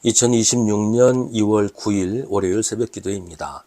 2026년 2월 9일 월요일 새벽 기도입니다.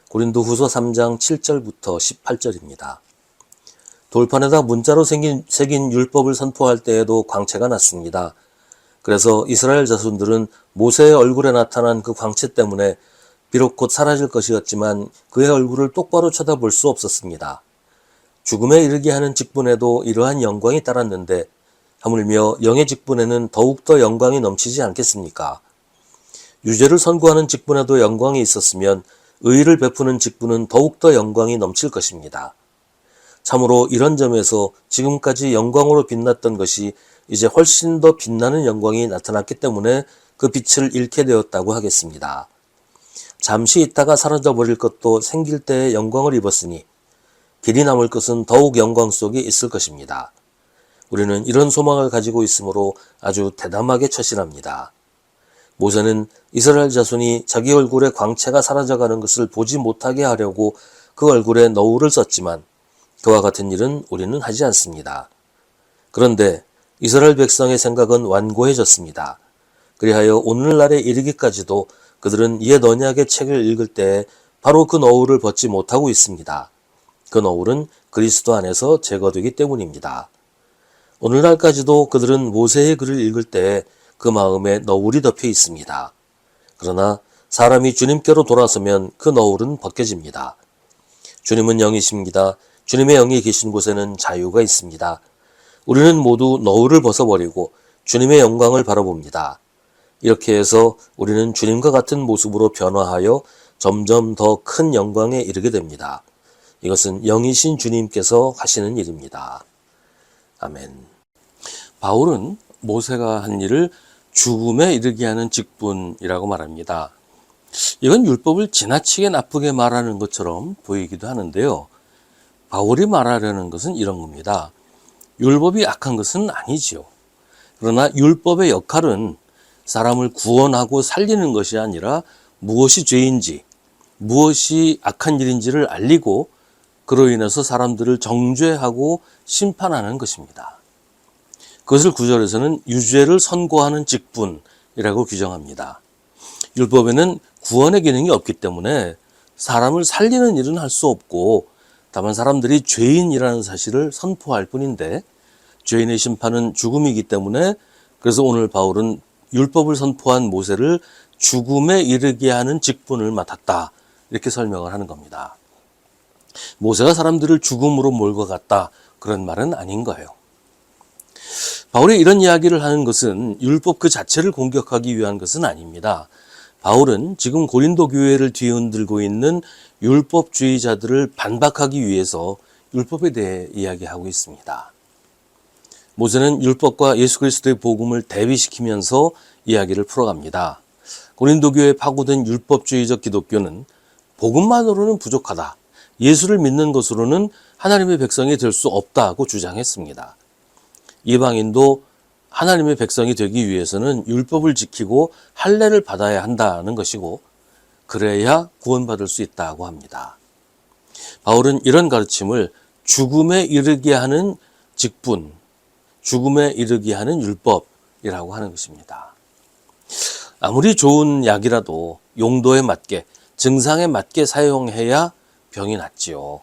고린도후서 3장 7절부터 18절입니다. 돌판에다 문자로 새긴 율법을 선포할 때에도 광채가 났습니다. 그래서 이스라엘 자손들은 모세의 얼굴에 나타난 그 광채 때문에 비록 곧 사라질 것이었지만 그의 얼굴을 똑바로 쳐다볼 수 없었습니다. 죽음에 이르게 하는 직분에도 이러한 영광이 따랐는데 하물며 영의 직분에는 더욱더 영광이 넘치지 않겠습니까? 유죄를 선고하는 직분에도 영광이 있었으면 의를 베푸는 직분은 더욱더 영광이 넘칠 것입니다. 참으로 이런 점에서 지금까지 영광으로 빛났던 것이 이제 훨씬 더 빛나는 영광이 나타났기 때문에 그 빛을 잃게 되었다고 하겠습니다. 잠시 있다가 사라져버릴 것도 생길 때의 영광을 입었으니 길이 남을 것은 더욱 영광 속에 있을 것입니다. 우리는 이런 소망을 가지고 있으므로 아주 대담하게 처신합니다. 모세는 이스라엘 자손이 자기 얼굴의 광채가 사라져가는 것을 보지 못하게 하려고 그 얼굴에 너울을 썼지만 그와 같은 일은 우리는 하지 않습니다. 그런데 이스라엘 백성의 생각은 완고해졌습니다. 그리하여 오늘날에 이르기까지도 그들은 옛 언약의 책을 읽을 때 바로 그 너울을 벗지 못하고 있습니다. 그 너울은 그리스도 안에서 제거되기 때문입니다. 오늘날까지도 그들은 모세의 글을 읽을 때 그 마음에 너울이 덮여 있습니다. 그러나 사람이 주님께로 돌아서면 그 너울은 벗겨집니다. 주님은 영이십니다. 주님의 영이 계신 곳에는 자유가 있습니다. 우리는 모두 너울을 벗어버리고 주님의 영광을 바라봅니다. 이렇게 해서 우리는 주님과 같은 모습으로 변화하여 점점 더 큰 영광에 이르게 됩니다. 이것은 영이신 주님께서 하시는 일입니다. 아멘. 바울은 모세가 한 일을 죽음에 이르게 하는 직분이라고 말합니다. 이건 율법을 지나치게 나쁘게 말하는 것처럼 보이기도 하는데요. 바울이 말하려는 것은 이런 겁니다. 율법이 악한 것은 아니지요. 그러나 율법의 역할은 사람을 구원하고 살리는 것이 아니라 무엇이 죄인지, 무엇이 악한 일인지를 알리고 그로 인해서 사람들을 정죄하고 심판하는 것입니다. 그것을 9절에서는 유죄를 선고하는 직분이라고 규정합니다. 율법에는 구원의 기능이 없기 때문에 사람을 살리는 일은 할 수 없고 다만 사람들이 죄인이라는 사실을 선포할 뿐인데 죄인의 심판은 죽음이기 때문에 그래서 오늘 바울은 율법을 선포한 모세를 죽음에 이르게 하는 직분을 맡았다. 이렇게 설명을 하는 겁니다. 모세가 사람들을 죽음으로 몰고 갔다. 그런 말은 아닌 거예요. 바울이 이런 이야기를 하는 것은 율법 그 자체를 공격하기 위한 것은 아닙니다. 바울은 지금 고린도 교회를 뒤흔들고 있는 율법주의자들을 반박하기 위해서 율법에 대해 이야기하고 있습니다. 모세는 율법과 예수 그리스도의 복음을 대비시키면서 이야기를 풀어갑니다. 고린도 교회에 파고든 율법주의적 기독교는 복음만으로는 부족하다. 예수를 믿는 것으로는 하나님의 백성이 될 수 없다고 주장했습니다. 이방인도 하나님의 백성이 되기 위해서는 율법을 지키고 할례를 받아야 한다는 것이고 그래야 구원받을 수 있다고 합니다. 바울은 이런 가르침을 죽음에 이르게 하는 직분, 죽음에 이르게 하는 율법이라고 하는 것입니다. 아무리 좋은 약이라도 용도에 맞게, 증상에 맞게 사용해야 병이 낫지요.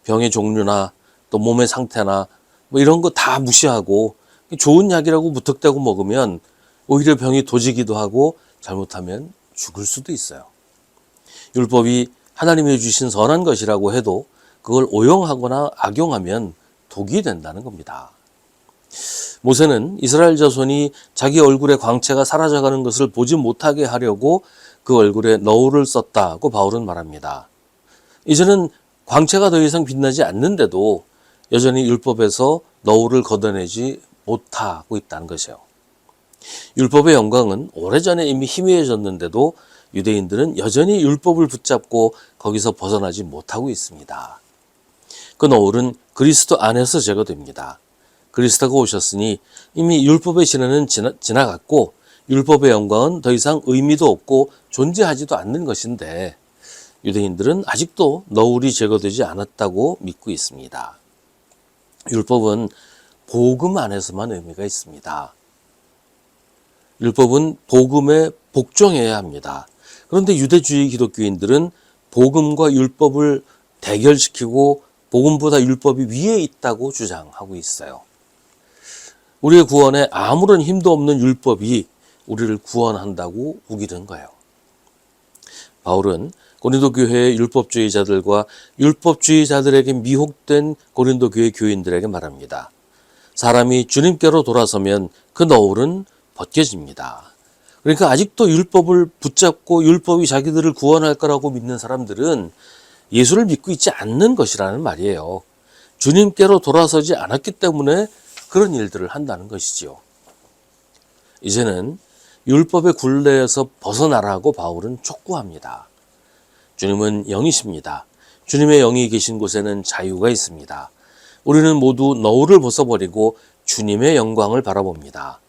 병의 종류나 또 몸의 상태나 뭐 이런 거 다 무시하고 좋은 약이라고 무턱대고 먹으면 오히려 병이 도지기도 하고 잘못하면 죽을 수도 있어요. 율법이 하나님이 주신 선한 것이라고 해도 그걸 오용하거나 악용하면 독이 된다는 겁니다. 모세는 이스라엘 자손이 자기 얼굴의 광채가 사라져가는 것을 보지 못하게 하려고 그 얼굴에 너울을 썼다고 바울은 말합니다. 이제는 광채가 더 이상 빛나지 않는데도 여전히 율법에서 너울을 걷어내지 못하고 있다는 것이에요. 율법의 영광은 오래전에 이미 희미해졌는데도 유대인들은 여전히 율법을 붙잡고 거기서 벗어나지 못하고 있습니다. 그 너울은 그리스도 안에서 제거됩니다. 그리스도가 오셨으니 이미 율법의 시대는 지나갔고 율법의 영광은 더 이상 의미도 없고 존재하지도 않는 것인데 유대인들은 아직도 너울이 제거되지 않았다고 믿고 있습니다. 율법은 복음 안에서만 의미가 있습니다. 율법은 복음에 복종해야 합니다. 그런데 유대주의 기독교인들은 복음과 율법을 대결시키고 복음보다 율법이 위에 있다고 주장하고 있어요. 우리의 구원에 아무런 힘도 없는 율법이 우리를 구원한다고 우기는 거예요. 바울은 고린도 교회의 율법주의자들과 율법주의자들에게 미혹된 고린도 교회 교인들에게 말합니다. 사람이 주님께로 돌아서면 그 너울은 벗겨집니다. 그러니까 아직도 율법을 붙잡고 율법이 자기들을 구원할 거라고 믿는 사람들은 예수를 믿고 있지 않는 것이라는 말이에요. 주님께로 돌아서지 않았기 때문에 그런 일들을 한다는 것이지요. 이제는 율법의 굴레에서 벗어나라고 바울은 촉구합니다. 주님은 영이십니다. 주님의 영이 계신 곳에는 자유가 있습니다. 우리는 모두 너울을 벗어버리고 주님의 영광을 바라봅니다.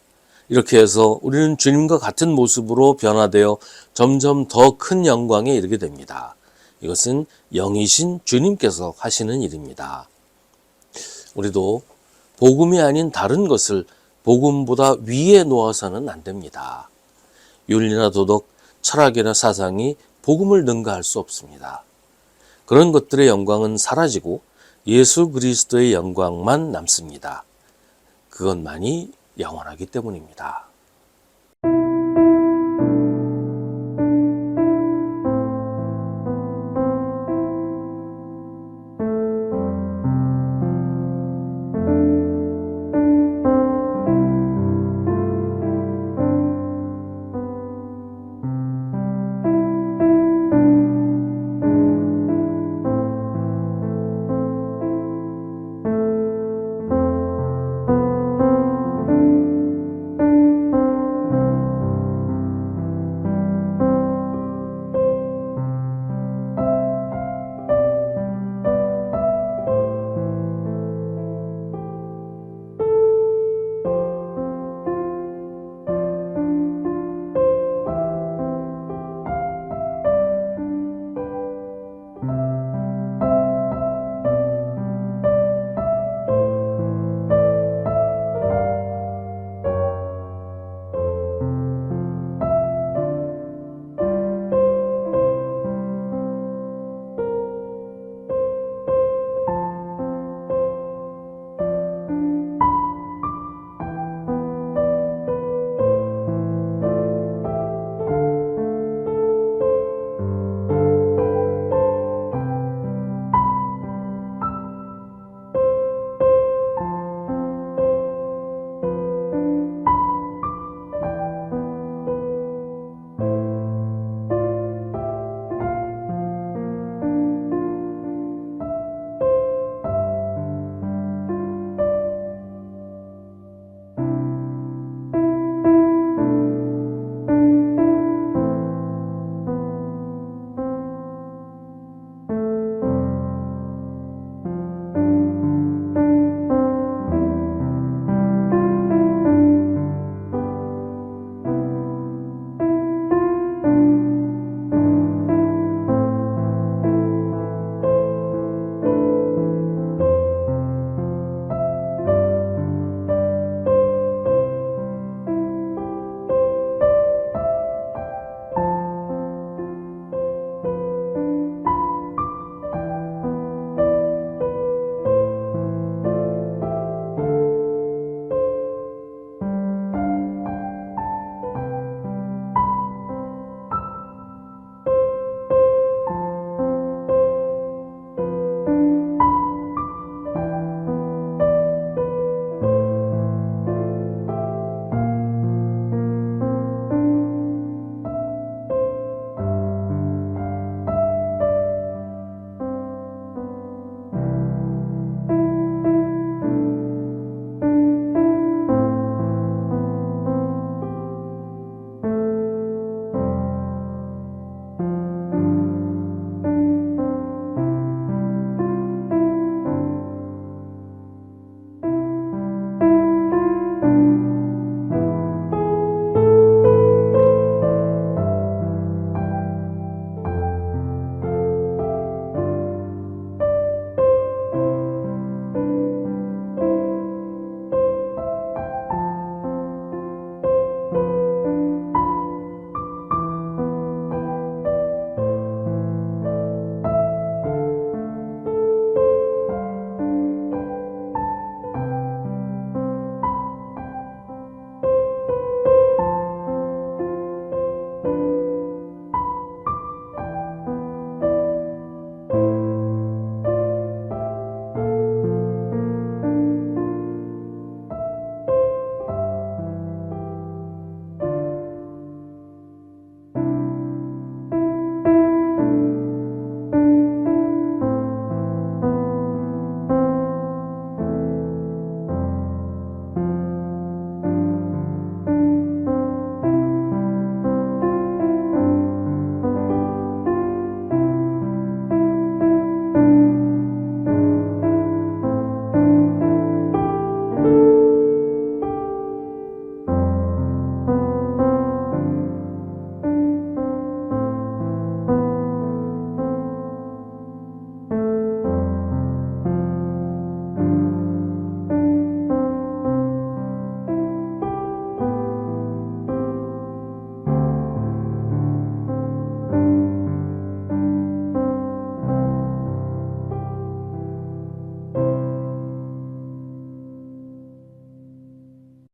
이렇게 해서 우리는 주님과 같은 모습으로 변화되어 점점 더 큰 영광에 이르게 됩니다. 이것은 영이신 주님께서 하시는 일입니다. 우리도 복음이 아닌 다른 것을 복음보다 위에 놓아서는 안 됩니다. 윤리나 도덕, 철학이나 사상이 복음을 능가할 수 없습니다. 그런 것들의 영광은 사라지고 예수 그리스도의 영광만 남습니다. 그것만이 영원하기 때문입니다.